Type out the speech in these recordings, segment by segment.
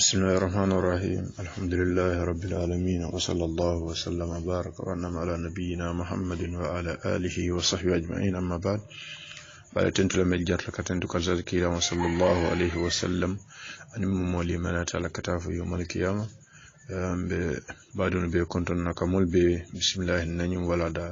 بسم الله الرحمن الرحيم الحمد لله رب العالمين وصلى الله وسلم وبارك وأنعم على نبينا محمد وعلى آله وصحبه أجمعين أما بعد فلتنت لما جرت كتنت كذلك صلى الله عليه وسلم أن مولي من تعالى كتاف يوم القيامة بعدون بكونتن نكمل بسم الله النجم ولا دا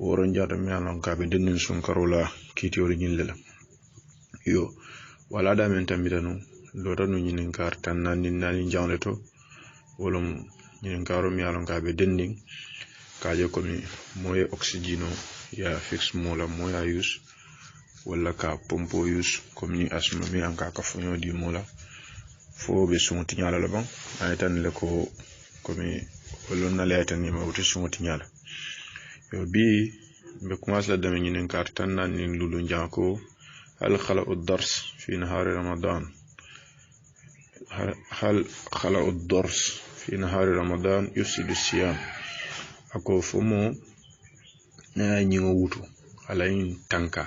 ورنجات ميالون كابي دنن سنكرولا كيتيوري نيللا يو ولا دا من تميدانو lota no nyinin kar tan nan nani jawle to wolum nyinin karo mi alon ka be dending kaje ko mi moye oxygeno ya fix mola moya use wala ka pompo use comme ni asma mi an ka fonyo di mola fo be sunti nyala la ban ay tan le ko mi wolon na le tan ni ma wuti sunti nyala yo bi be commence la dem nyinin kar tan nan ni lulu janko al khala'u ad-dars fi nahar ramadan هل خلق الدرس في نهار رمضان يفسد الصيام ako fomo na nyingo wutu alayin tanka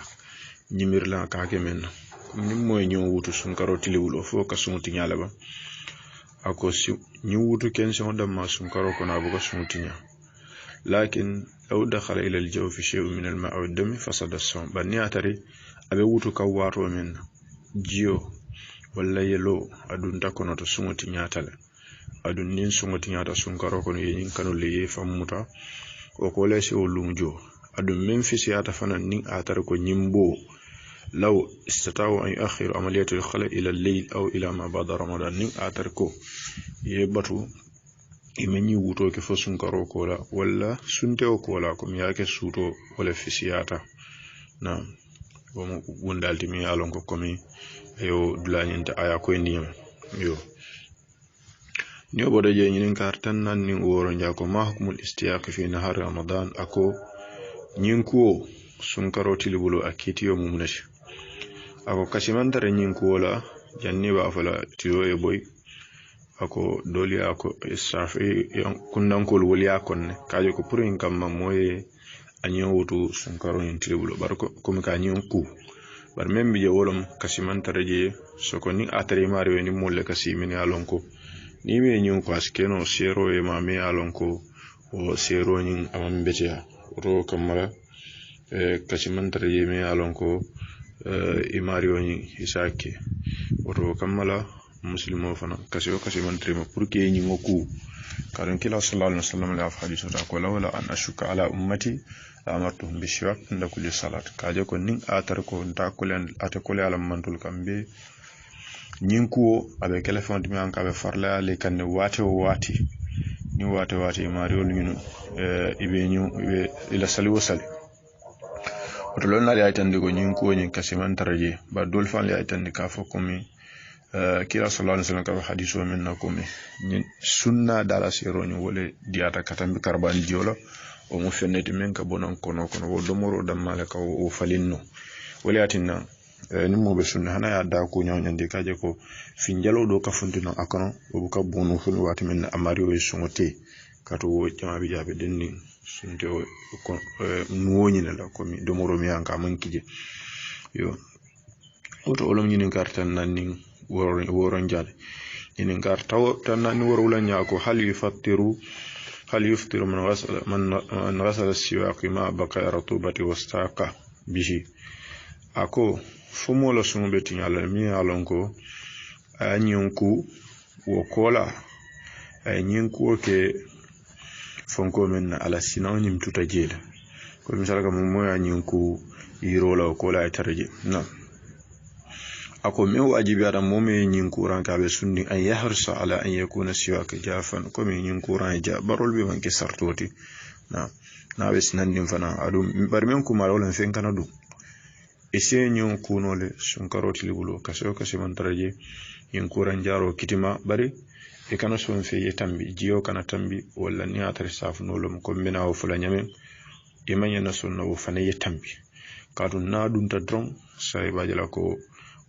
nyimirla ka ke men ni moy nyingo wutu sun karoti liwulo fo ka sun tinyala ba ako si nyi wutu ken so da ma sun karo ko na bugo sun tinya lakin law dakhala ila al-jaw fi shay'in min al-ma'i wad-dam fasada as-sawm bani atari abe wutu ka wato men jiyo walla yelo adun takono to sumoti nyaatale adun nin sumoti nyaata sunkaro kono yin kanu le famuta o ko lesi o lumjo adun min fisiyata fanan nin atar ko nyimbo law istataw an yu'akhiru amaliyat al-khala ila al-layl aw ila ma ba'da ramadan nin atar ko ye batu imeni wuto ke fo sunkaro ko la walla sunte o ko la ko mi yake suto wala fisiyata na wo wondalti mi alon ko komi yo dulañinta aya koy ndiyam yo ni bodo je ñinin kartan nan ni woro njako mahkumul istiyaq fi nahar ramadan ako ñinkuo sun karoti libulo akiti yo mumnati ako kasimantare ñinkuo la janni ba fala tiyo e boy ako doli ako safi kundankol woliya konne kaje ko pour en kam moye anyo wutu sun karo ni libulo barko comme ka ñinku bar membi je wolom kasiman taraje sokoni atari mari ni molle kasimini alonko ni me nyun ko askeno sero e mami alonko o sero nyin amambetia ro kamara kasiman taraje me alonko e mari oni isake ro kamala muslimo fana kasiman trima pour que nyi ngoku karan kila sallallahu alaihi wasallam la hadithu ta ko lawla an ashuka ala ummati amartuhum bishwaq inda kulli salat kaje ko nin atar ko nta kulen atakule alam mantul kambe nin ko abe telefon mi an ka be farla le kan wate ni wate mariol minu ibe nyu ibe ila sali wasali to lon na ya tande ko nin ko nin kasiman taraje ba dol fan ya tande ka fo komi kila sallallahu alaihi wasallam ka hadithu min na komi sunna dala siro ni wole diata katambi karban diola o mo fenneti men ka bonan kono wo domoro dam malaka o falinno wala atinna ni mo be sunna hana ya da ko nyande kaje ko finjalo do ka fundino akono o ka bonu funu wati men amari o sungote kato jama bi jabe denni sunte ko nuwoni la ko mi domoro mi anka mankije yo oto olom nyinin kartan nan nin woron jale nyinin kartaw tan nan woro la nyako هل يفطر من غسل السواق ما بقى رطوبة واستاق به ako fomola sumu beti nyala mi alonko anyonku wokola anyonku ke fonko men ala sinawni mtuta jela ko misala ka mo anyonku yirola wokola ay taraje na ako me wajibi ada mo me nyinku ranka be sunni an yahrsa ala an yakuna siwaka jafan ko me nyinku ran ja barol be manke sartoti na be sinandim fana adu bar men ko marolan fen kana du ese nyinku no le sun karoti libulo kaso man taraje nyinku ran jaro kitima bari e kana so fe yetambi jiyo kana tambi wala ni atari safu no lum ko mena o fula nyame e manya na sunna o fana yetambi kadun na dun ta dron sai bajala ko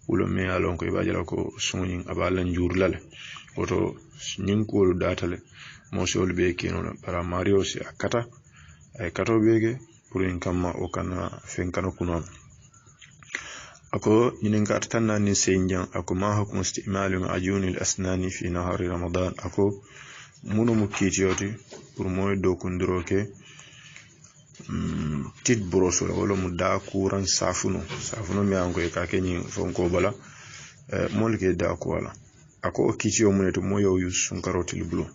ulo me alon ko ibajala ko sunyin abalan jurlale oto nin ko datale mo sol be kino para mario si akata ay kato bege pour en kamma o kana fen kana kuno ako ñinin ka tanna ni senjan ako ma hukmu istimalu ajuni al-asnani fi nahari ramadan ako muno mu kitiyoti pour moy do kundiro ke tit broso wala mu da kuran safuno mi ango e ka kenyi fonko bala molke da ko wala ako kitiyo muneto moyo use sun karoti blu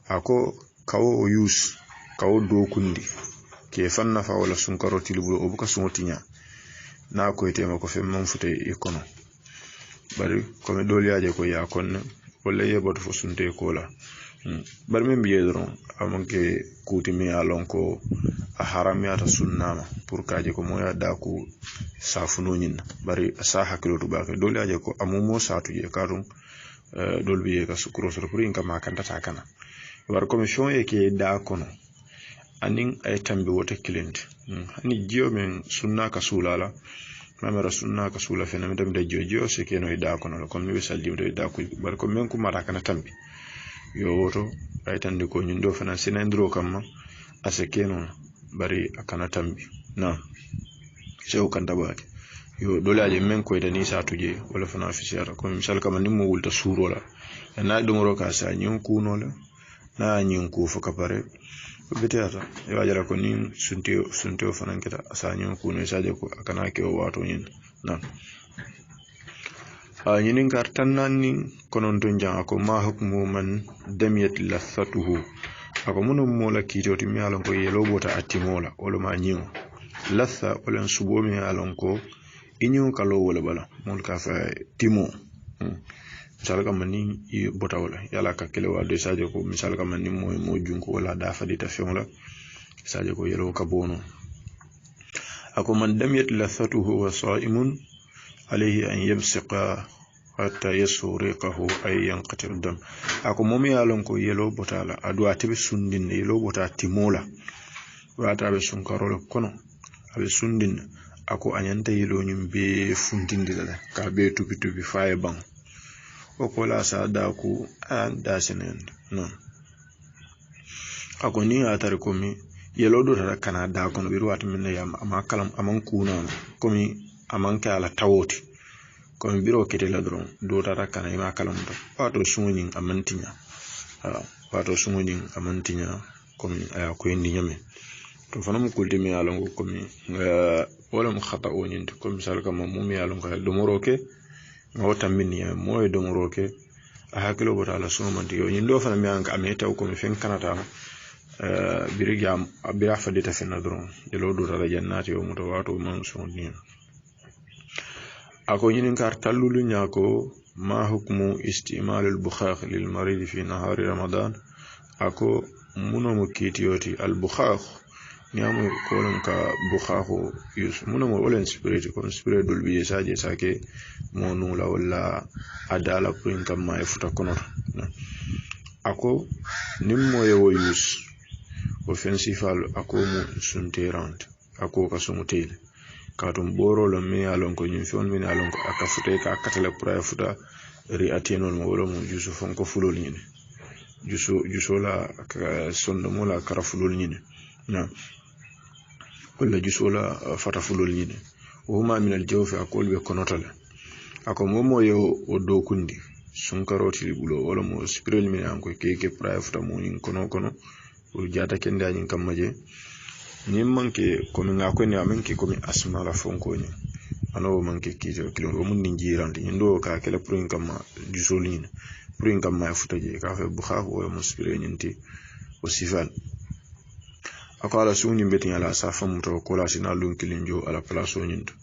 ako kawo use kawo do kundi ke fanna fa wala sun karoti blu o buka suntinya na ko ite mako fe man fute ikono bari ko me doliaje ko ya konne wala yeboto fo sunte ko la bari men biye doron amanke kuti mi alon ko a haramiyata sunnama pour kaje ko moya da ko safuno nyin bari sa hakilo to bake doliaje ko amumo satu je karum dol biye ka sukuro so pour inka makanta ta kana war commission e ke da kono anin ay tambi wote client hani jiyo men sunna ka sulala mamara sunna ka sula fena mi tambe jojo se ke no ida kono kon mi saldi do ida ko bar ko men ko mara kana tambi yo woto ay tande ko nyun do fena sinandro kamma aseke no bari akana tambi na sew kan tabake yo dolaje men ko ida ni satuje wala fena officier ko misal kama nimmo wulta surola na dumoro ka sa nyun kuno la na nyun ku fo ka pare beteata e wajara ko ni sunteo fanan kita asanyo kuno isaje ko akana ke o wato nyin na nyinin kartan nanni konon don jang ko ma hukmu man damiyat lathatuhu ako muno mola kitoti mi alon ko yelo bota atimola wala ma nyiwo latha wala subo mi alon ko inyo kalo wala bala mol ka fa timo misal kam ni bota wala yala ka kele wa de saje ko misal kam ni mo junko wala da fa dita fion la saje ko yelo ka bono ako man damiyat lathatuhu wa sa'imun alayhi an yamsiqa hatta yasuriqahu ay yanqati dam ako momi yalon ko yelo bota la adu atibe sundin yelo bota timola wata be sunkarol kono abe sundin ako anyanta yelo nyum be fundindi la ka be tupi faye bang ko la sa da ku da sinen no ako ni atare ko mi yelo do ta kana da kono biru wat min ya ama kalam aman kuna ko mi aman ka ala tawoti ko mi biro kete la dron do ta kana ma kalam to wato sumunin amantinya wato sumunin amantinya ko mi aya ko indi nyame to fanam kulti mi alon ko mi wala mu khata o nyint ko misal kam mo mi alon ko do moroke ngota minni moy do moroke a hakilo bota la sumanti yo nyindo fana mi anka ameta ko mi fen kanata birigam abira fadita fena dron yelo do ta jannati o muto wato man sunni ako nyinin kar talulu nyako ma hukmu istimal al bukhakh lil marid fi nahar ramadan ako muno mo kitiyoti al bukhakh nyamu kolon ka bukhakho yus muno mo olen spirit ko spirit dul bi saje sake mo nula wala adala prin kam ma futa kono ako nimmo yewo yus offensive ako mo sunterant ako ka sumutel katum boro lo me alon ko nyum fion min alon ko aka futa ka katale pra futa ri atenol mo wala mo jusu fon ko fulol nyine juso la ka sonno mo la kara fulol nyine na wala jusola fata fulol nyine huma min al jawfi akol be konotala ako momo yo o do kundi sun karoti bulo wala mo spiral min an ko keke pra futa mo nyin kono o jata kende anyin kamaje nim manke ko min ngako ni amanke ko mi asma la fonko ni ano manke kito kilo o mun njirande ndo ka kala prin kama jusol nyine prin kama futa je ka fe bukha ko mo spiral nyinti o sifal akala suni betin ala safa muto kola sina lun kilinjo ala plaso nyinto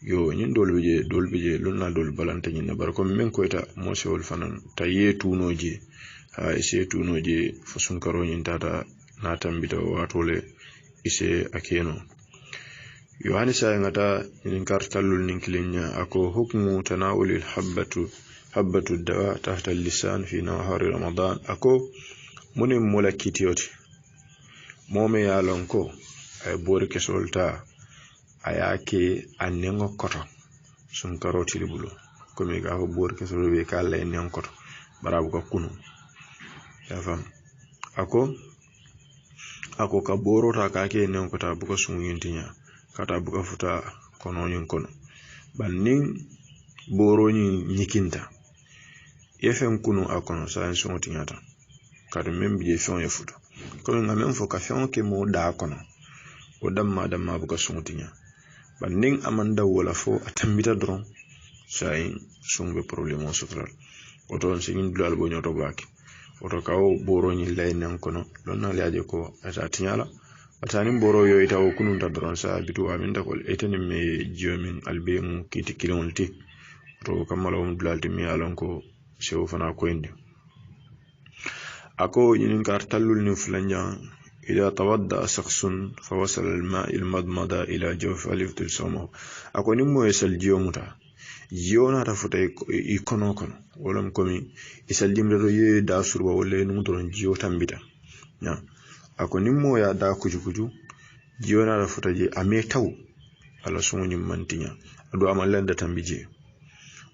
yo nyin dolbeje lonna dol balante nyin bar ko men ko eta mo sewol fanan taye tunoje ha ise tunoje fasun karo nyin tata na tambita watole ise akeno yo hani sa ngata nyin kartalul nin kilinya ako hukmu tanawulil habbatu dawa tahta al-lisan fi nahar ramadan ako munim mulakitiyoti mome ya lonko ay bori kesolta ayake annengo koto sun karoti libulo komi ga ho bori kesol be kala en koto barabu ko kunu ya fam ako ka boro ta ka ke en koto bu ko sun yintinya kata bu ko futa kono nyin kono bannin boroni nyikinta yefen kunu akono sa en sonti nyata kadu même bi fon e futo ko ngam fo ka fon ke mo da kono o damma buka sonti nya bannin amanda wala fo atambita dron sa en sumbe problème o sotral oto sinin dulal bo nyoto baki oto kawo boroni laynan kono lonna laaje ko ata tinyala atani boro yo ita o kununta dron sa bitu aminta ko etani me jiomin albemu kiti kilonti to kamala dulal timi alon ko sewo fana ko indi ako yinin kartalul ni flanja إذا توضأ شخص فوصل الماء المضمضة إلى جوف فليفطر صومه ako nimmo esal jiomuta jiona tafuta ikono kono wolam komi isal dimre do ye da surba wala no don jio tambita ya ako nimmo ya da kuju jiona tafuta je ame taw ala sunu mantinya ado amalanda tambije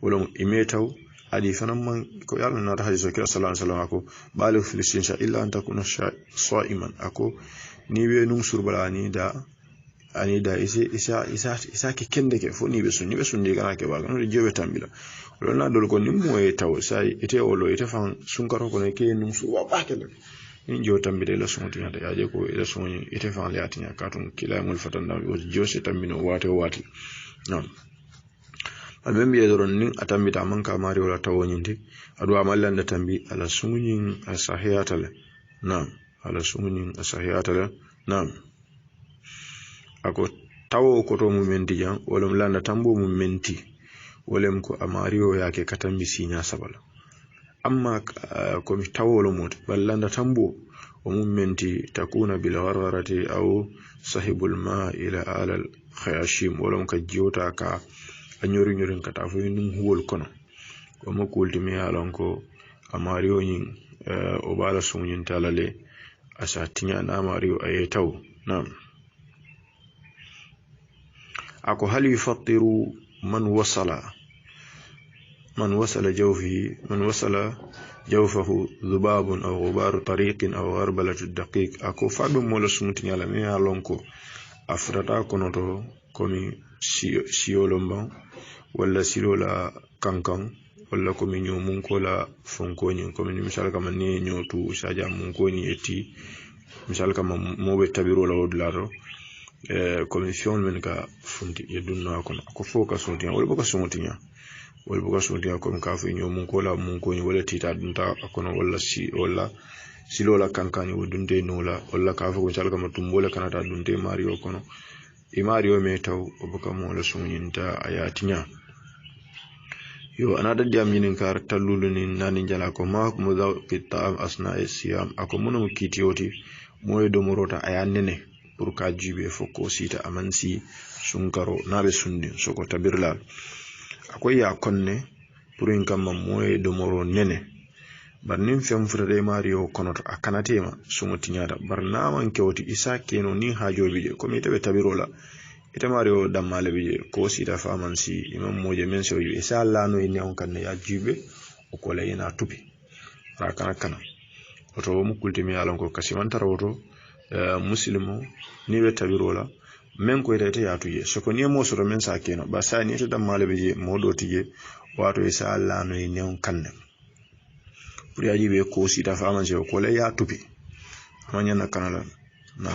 wolam ime taw adi fanan man ko yalla na ta hadiso kira sallallahu alaihi wasallam ako balu filistin sha illa an takuna sa'iman ako ni we num surbalani da ani da isa ke kende ke fo ni be sunni kana ke ba no jewe tambila lon na dol ko nim moye taw sai ite wolo ite fan sunkaro ko ne ke num surba ba ke ni jo tambide la sunti na ya je ko ila sunni ite fan le atinya katun kila mul fatanda o jose tambino wati non abem biye doron nin atambita man ka mari wala tawonyinde adu amallanda tambi ala sunyin asahiyatale nam ala sunyin asahiyatale nam ako tawo ko to mu menti jan wala landa tambo mu menti wolem ko amariyo yake katambi sinya sabala amma ko mi tawo lo mot ballanda tambo o mu menti takuna bil wararati aw sahibul ma ila ala al khayashim wala ka jota ka anyori kata fo num huwol kono ko mo kulti mi alon ko amariyo nyin o bala sunyin talale asa tinya na amariyo ayetaw nam ako hal yufattiru man wasala jawfahu dhubabun aw ghubar tariqin aw gharbalatu daqiq ako fadum mo la suntinya la mi alon ko afrata kono to komi siolomba wala silola kankan wala komi nyomun ko la fonkoni komi misal kama ni nyotu saja munkoni eti misal kama mobe tabiro la odlaro commission men ka fundi yedunna kono ko foka sontiya wala boka sontiya ko ka fu nyomun ko la munkoni wala tita dunta kono wala silola kankani wodunde nola wala ka fu misal kama tumbola kanata dunte mario kono imario me taw obuka mo la sunyinta ayatinya yo anada diam yinin kar talulu ni nani jala ko ma ko mudawqi ta'am asna siyam ako mono kitiyoti moy do morota ayanene pour ka jibe foko sita amansi sunkaro nabe sundi soko tabirla akoy ya konne pour en kam moy do moro nene barnim fem furade mario konoto akanatema sumo tinyada barnaman kewti isa keno ni hajobi je ko mi tabe tabirola ita mario damale bije ko sita famansi imam moje men so isa Allah no ine on kan ya jibe o ko la ina tupi kana oto mu kultimi alon ko kasiman taroto muslimo ni be tabirola men ko ita ya tuye so ko ni mo so men sa keno ba sa ni ita damale bije modo tije wato isa Allah no ine on kan pour yaji be ko sita famansi o ko la ya tupi amanya na kanala na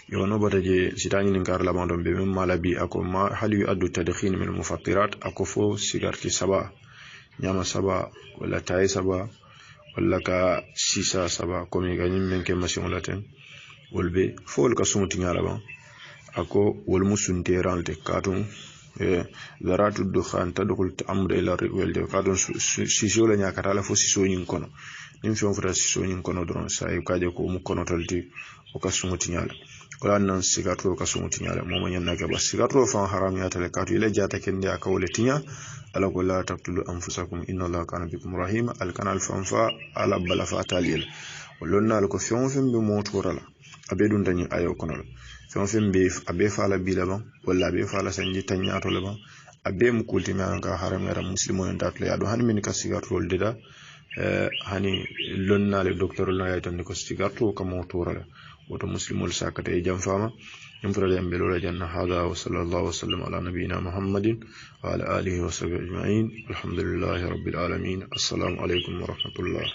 yo no bataje sitani nin kar labandon be mem malabi ako ma hali addu tadkhin min mufattirat ako fo sigarti saba nyama saba wala tay saba wala ka sisa saba komi ganim men ke masion laten wolbe fol ka sumuti nyala ba ako wol musunte rante katun zaratu dukhan tadkhul ta'amud ila riwal de katun siso la nyakata la fo siso nyin kono nim fi on fota siso nyin kono don say kaje ko mu kono talti o ka sumuti nyala wala nan sigatro ka sumuti nyala momo nyanna ga ba sigatro fa haram ya tale katu ile jata kende aka wole tinya ala ko la taqtulu anfusakum inna allaha kana bikum rahima al kanal fanfa ala bala fatalil wallonna al ko fion be motorala abedun tani ayo kono fion be abe fala bilaba walla abe fala sanji tanyato laba abe mu kulti ma ka haram ya muslimo en tatlo ya do han min ka sigatro deda hani lonna le docteur la ya tan ko sigatro ka motorala woto muslimol sakata e jam fama en furade en belola janna hada wa sallallahu wasallam ala nabiyina muhammadin wa ala alihi wa sahbihi ajma'in alhamdulillahi rabbil alamin assalamu alaikum wa rahmatullah